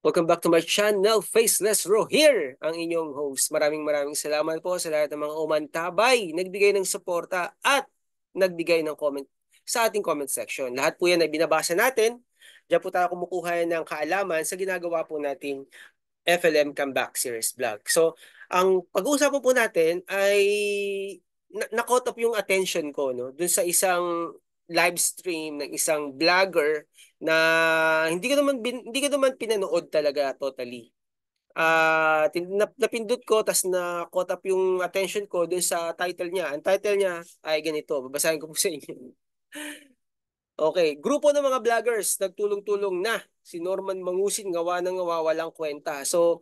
Welcome back to my channel, Faceless Ro here, ang inyong host. Maraming salamat po sa lahat ng mga umantabay, nagbigay ng suporta at nagbigay ng comment sa ating comment section. Lahat po yan ay binabasa natin. Diyan po tayo kumukuha ng kaalaman sa ginagawa po nating FLM Comeback Series vlog. So, ang pag-uusapan po natin ay na-caught up yung attention ko no dun sa isang live stream ng isang vlogger na hindi ko naman pinanood talaga totally. Napindot ko tas na caught up yung attention ko dun sa title niya. Ang title niya ay ganito, babasahin ko po sa inyo. Okay, grupo ng mga vloggers nagtulong-tulong na si Norman Mangusin gawa ng wawalang kwenta. So,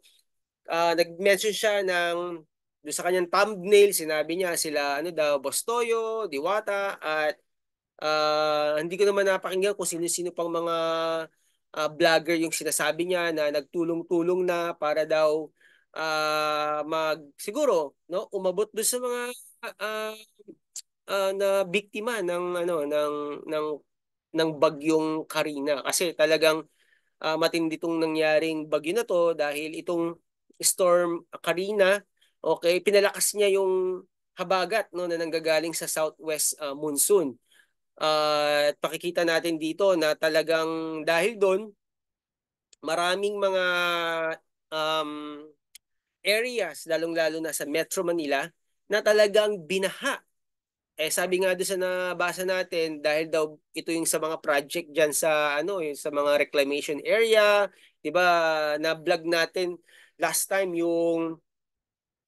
nag-mention siya ng doon sa kanyang thumbnail, sinabi niya sila ano daw, Bostoyo, Diwata at hindi ko naman napakinggan kung sino-sino pang mga vlogger yung sinasabi niya na nagtulong-tulong na para daw siguro no umabot doon sa mga uh, na biktima ng ng bagyong Karina kasi talagang matindi itong nangyaring bagyo na to dahil itong storm Karina, okay, pinalakas niya yung habagat no na nanggagaling sa southwest monsoon. At pakikita natin dito na talagang dahil doon maraming mga um, areas lalong-lalo na sa Metro Manila na talagang binaha. Sabi nga doon sa nabasa natin dahil daw ito yung sa mga project diyan sa yung sa mga reclamation area, 'di ba? Na-vlog natin last time yung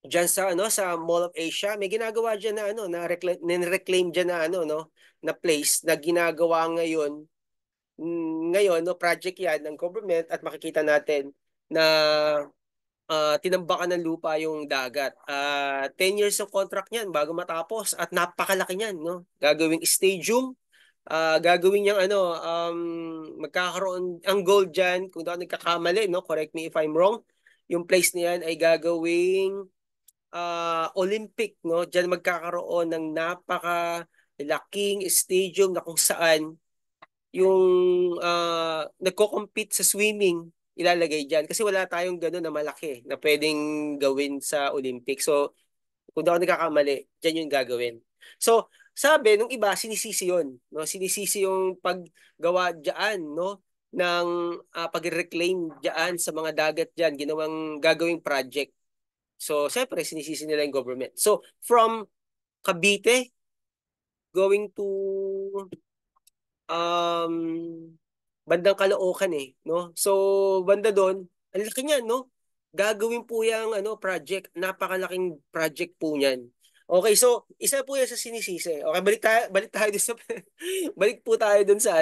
diyan sa sa Mall of Asia, may ginagawa diyan na reclaim diyan na no, na place na ginagawa ngayon. Ngayon no project 'yan ng government at makikita natin na tinambakan ng lupa yung dagat. 10 years ng contract niyan bago matapos at napakalaki niyan, no? Gagawing stadium, gagawin niyang magkakaroon ang goal diyan kung daw nagkakamali, no? Correct me if I'm wrong. Yung place niyan ay gagawing Olympic, no? Diyan magkakaroon ng napaka-laking stadium na kung saan yung nagko-compete sa swimming ilalagay diyan kasi wala tayong gano'n na malaki na pwedeng gawin sa Olympic. So, kung daw ako nagkakamali, diyan yung gagawin. So, sabi nung iba sinisisi 'yon, no? Sinisisi yung paggawa diyan, no? ng pag-reclaim diyan sa mga dagat diyan, gagawing project. So, siyempre sinisisi nila yung government. So, from Cavite going to um, bandang Caloocan no? So, banda doon, ang laki niyan, no? Gagawin po yung project, napakalaking project po niyan. Okay, so isa po yan sa sinisisi. Okay, balik tayo dun sa balik po tayo dun sa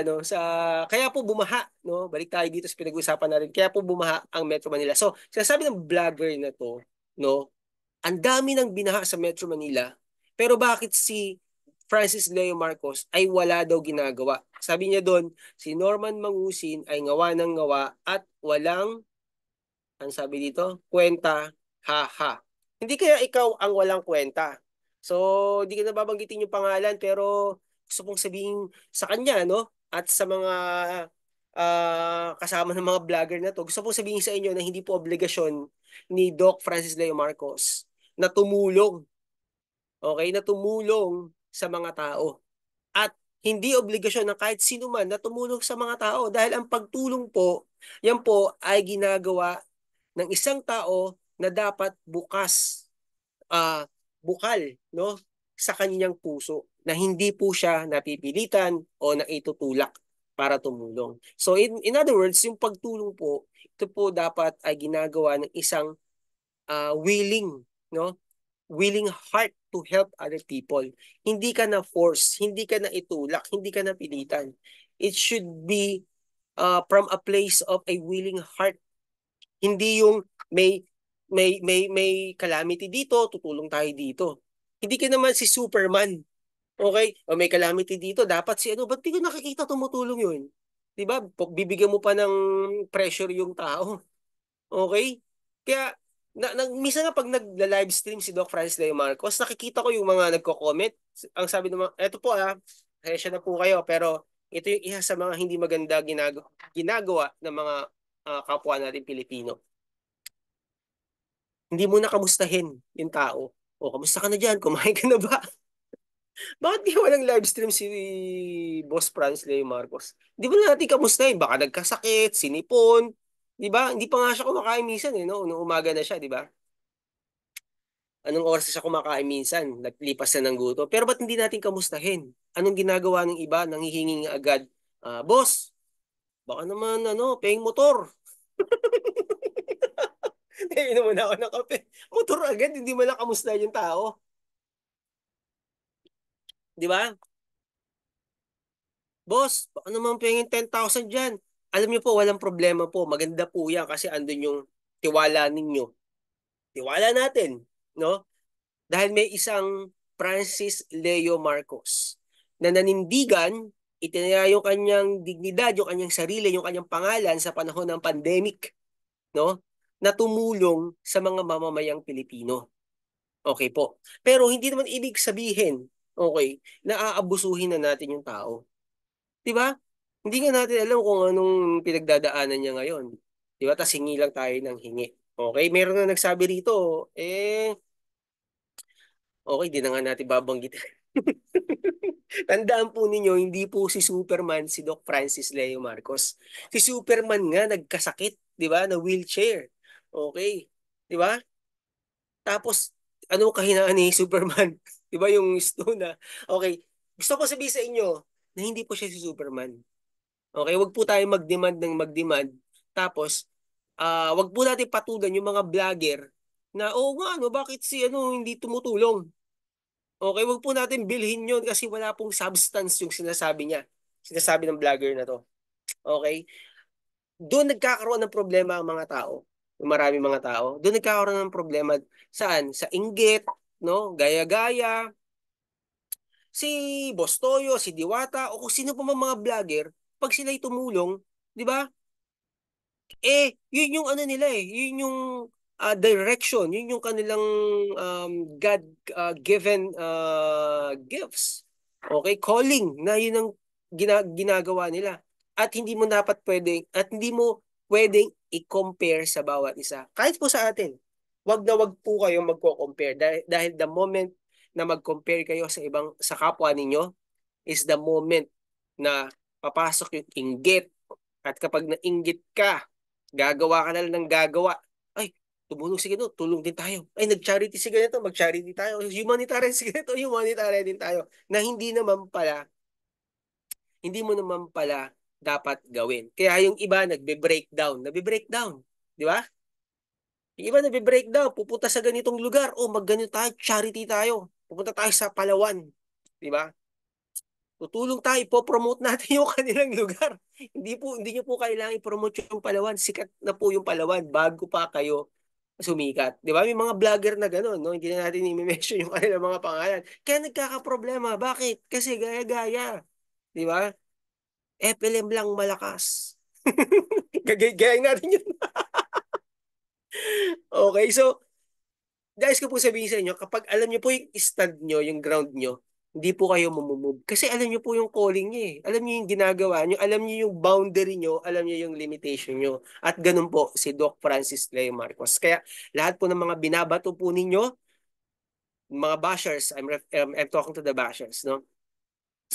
kaya po bumaha, no? Balik tayo dito sa pinag-uusapan natin. Kaya po bumaha ang Metro Manila. So, sinasabi ng vlogger na to, no? Ang dami ng binaha sa Metro Manila. Pero bakit si Francis Leo Marcos ay wala daw ginagawa? Sabi niya doon, si Norman Mangusin ay ngawa ng ngawa at walang, ang sabi dito, kwenta, haha. Hindi kaya ikaw ang walang kwenta. So, hindi ka nababanggitin yung pangalan pero gusto kong sabihin sa kanya, no? At sa mga kasama ng mga vlogger na to, gusto kong sabihin sa inyo na hindi po obligasyon ni Doc Francis Leo Marcos na tumulong, okay, na tumulong sa mga tao. At hindi obligasyon ng kahit sino man na tumulong sa mga tao dahil ang pagtulong po, yan po ay ginagawa ng isang tao na dapat uh, bukal, no, sa kanyang puso na hindi po siya napipilitan o naitutulak para tumulong. So in other words, yung pagtulong po, ito po dapat ay ginagawa ng isang willing, no? Willing heart to help other people. Hindi ka na force, hindi ka na itulak, hindi ka na pilitan. It should be from a place of a willing heart. Hindi yung may calamity dito, tutulong tayo dito. Hindi ka naman si Superman. Okay? O may calamity dito, dapat si ano, ba't di ko nakikita tumutulong yun? 'Di ba? Bibigyan mo pa ng pressure yung tao. Okay? Kaya, minsan nga pag nagla-live stream si Doc Francis Leo Marcos, nakikita ko yung mga nagko-comment. Ang sabi naman, eto po pasensya na po kayo, pero ito yung isa sa mga hindi maganda ginagawa ng mga kapwa natin Pilipino. Hindi mo na kamustahin yung tao. O, kamusta ka na dyan? Kumain ka na ba? Bakit di walang live stream si Boss Franz Leo Marcos? Di ba natin kamustahin? Baka nagkasakit, sinipon. Di ba? Hindi pa nga siya kumakain minsan eh, no? Nung umaga na siya, di ba? Anong oras na siya kumakain minsan? Naglipas na ng guto. Pero ba't hindi natin kamustahin? Anong ginagawa ng iba? Nanghihingi agad. Boss, baka naman paying motor. Inom mo na ako ng kape. Motor agad, hindi mo lang kamustahin yung tao. Di ba? Boss, baka naman pengin 10,000 dyan. Alam niyo po, walang problema po. Maganda po yan kasi andun yung tiwala ninyo. Tiwala natin, no? Dahil may isang Francis Leo Marcos na nanindigan, itinaya yung kanyang dignidad, yung kanyang sarili, yung kanyang pangalan sa panahon ng pandemic, no? Na tumulong sa mga mamamayang Pilipino. Okay po. Pero hindi naman ibig sabihin, okay, na aabusuhin na natin yung tao. 'Di ba? Hindi nga natin alam kung anong pinagdadaanan niya ngayon. 'Di ba? Tas hingi lang tayo ng hingi. Okay, meron na nagsabi rito, okay, di na nga natin babanggit. Tandaan po ninyo, hindi po si Superman si Doc Francis Leo Marcos. Si Superman nga nagkasakit, 'di ba? Na wheelchair. Okay. 'Di ba? Tapos ano kahinaan ni Superman? 'Di ba yung stone na? Okay. Gusto ko sabihin sa inyo na hindi po siya si Superman. Okay, wag po tayo mag-demand ng mag-demand. Tapos, wag po natin patulan yung mga vlogger na, oo nga, bakit si hindi tumutulong? Okay, wag po natin bilhin yun kasi wala pong substance yung sinasabi niya. Sinasabi ng vlogger na to. Okay? Doon nagkakaroon ng problema ang mga tao. Yung maraming mga tao. Doon nagkakaroon ng problema. Saan? Sa inggit, no? Gaya-gaya. Si Boss Toyo, si Diwata, o kung sino pa mga vlogger, pag sila'y tumulong, di ba? Yun yung ano nila yun yung direction, yun yung kanilang God-given gifts. Okay, calling na yun ang ginagawa nila. At hindi mo pwedeng i-compare sa bawat isa. Kahit po sa atin, wag po kayong magko-compare dahil the moment na mag-compare kayo sa kapwa ninyo is the moment na papasok yung inggit. At kapag nainggit ka, gagawa ka na lang ng gagawa. Ay, tumulong si ganito, tulong din tayo. Ay, nag-charity si ganito, mag-charity tayo. Humanitarian si ganito, humanitarian din tayo. Na hindi mo naman pala dapat gawin. Kaya yung iba nagbe-breakdown. Nagbe-breakdown. Di ba? Yung iba nagbe-breakdown. Pupunta sa ganitong lugar. O, magganito tayo, charity tayo. Pupunta tayo sa Palawan. Di ba? Tutulong tayo, ipopromote natin yung kanilang lugar. Hindi niyo po kailangan i-promote yung Palawan. Sikat na po yung Palawan bago pa kayo sumikat. Di ba? May mga vlogger na gano'n, no? Hindi na natin i-mention yung kanilang mga pangalan. Kaya nagkakaproblema. Bakit? Kasi gaya-gaya. Di ba? FLM lang malakas. Gagay natin yun. Okay, so guys ko po sabihin sa inyo, kapag alam niyo po yung stand nyo, yung ground nyo, hindi po kayo mamumove. Kasi alam niyo po yung calling niyo eh. Alam niyo yung ginagawa niyo, alam niyo yung boundary niyo, alam niyo yung limitation niyo. At ganun po si Doc Francis Leo Marcos. Kaya lahat po ng mga binabato po ninyo, mga bashers, I'm talking to the bashers, no?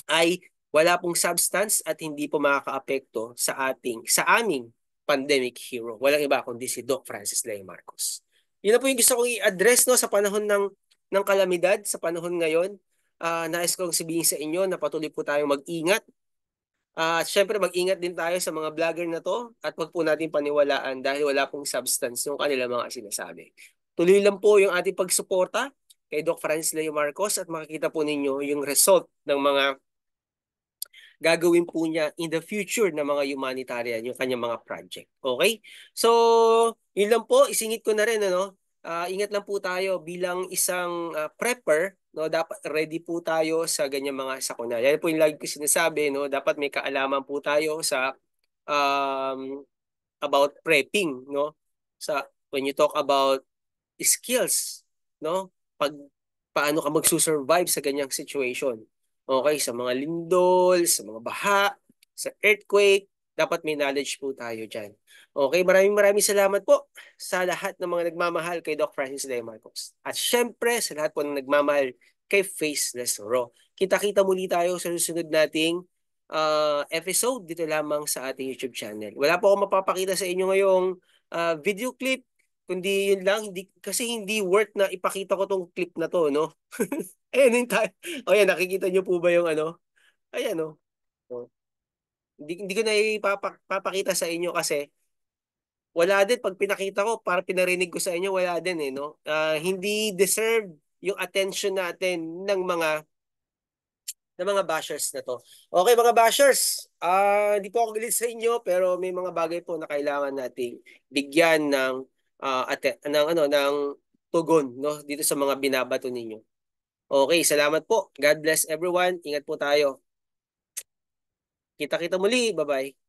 Ay wala pong substance at hindi po makakaapekto sa aming pandemic hero. Walang iba kundi si Doc Francis Leo Marcos. Yun na po yung gusto kong i-address no, sa panahon ng kalamidad, sa panahon ngayon. Nais kong sabihin sa inyo na patuloy po tayong mag-ingat. At syempre mag-ingat din tayo sa mga vlogger na to at wag po natin paniwalaan dahil wala pong substance yung kanila mga sinasabi. Tuloy lang po yung ating pagsuporta kay Doc Francis Leo Marcos at makikita po ninyo yung result ng mga gagawin po niya in the future na mga humanitarian, yung kanyang mga project. Okay? So, yun lang po, isingit ko na rin, ingat lang po tayo bilang isang prepper, no? Dapat ready po tayo sa ganyan mga sakuna. Yan po yung lagi ko sinasabi, no? Dapat may kaalaman po tayo sa um, about prepping, no? When you talk about skills, no? Paano ka magsusurvive sa ganyang situation. Okay, sa mga lindol, sa mga baha, sa earthquake, dapat may knowledge po tayo dyan. Okay, maraming salamat po sa lahat ng mga nagmamahal kay Doc Francis Lea Marcos. At syempre, sa lahat po ng nagmamahal kay Faceless Raw. Kita-kita muli tayo sa susunod nating episode dito lamang sa ating YouTube channel. Wala po akong mapapakita sa inyo ngayong video clip, kundi yun lang, kasi hindi worth na ipakita ko tong clip na to, no? Ayan yung tayo. O yan, nakikita nyo po ba yung ano? Ayan, no? Oh. Hindi ko na ipapakita sa inyo kasi wala din. Pag pinakita ko, para pinarinig ko sa inyo, wala din eh, no? Hindi deserve yung attention natin ng mga bashers na to. Okay, mga bashers, hindi po ako galit sa inyo pero may mga bagay po na kailangan nating bigyan ng tugon, no, dito sa mga binabato ninyo. Okay, salamat po. God bless everyone. Ingat po tayo. Kita-kita muli. Bye-bye.